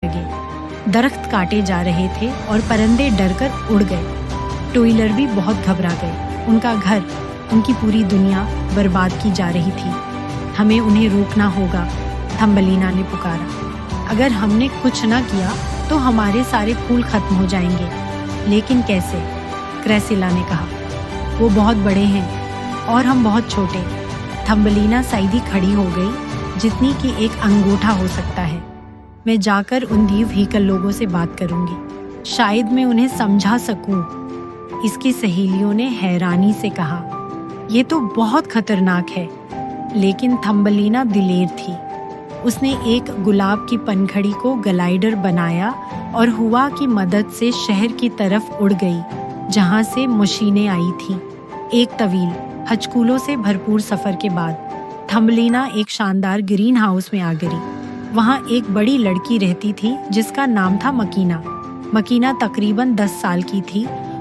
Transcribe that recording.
लगे। दरख्त काटे जा रहे थे और परिंदे डर कर उड़ गए। टोइलर भी बहुत घबरा गए। उनका घर, उनकी पूरी दुनिया बर्बाद की जा रही थी। हमें उन्हें रोकना होगा, थम्बलीना ने पुकारा। अगर हमने कुछ न किया तो हमारे सारे फूल खत्म हो जाएंगे। लेकिन कैसे? क्रेसिला ने कहा। वो बहुत बड़े हैं और हम बहुत छोटे। थम्बलीना सीधी खड़ी हो गई, जितनी कि एक अंगूठा हो सकता है। मैं जाकर उन द्वीप व्हीकल लोगों से बात करूंगी, शायद मैं उन्हें समझा सकूं। इसकी सहेलियों ने हैरानी से कहा। ये तो बहुत खतरनाक है। लेकिन थम्बलीना दिलेर थी। उसने एक गुलाब की पनखड़ी को ग्लाइडर बनाया और हुआ की मदद से शहर की तरफ उड़ गई, जहां से मशीनें आई थीं। एक तवील, हचकूलों से भरपूर सफर के बाद थम्बलीना एक शानदार ग्रीन हाउस में आ गिरी। वहां एक बड़ी लड़की रहती थी जिसका नाम था मकीना। मकीना तकरीबन 10 साल की थी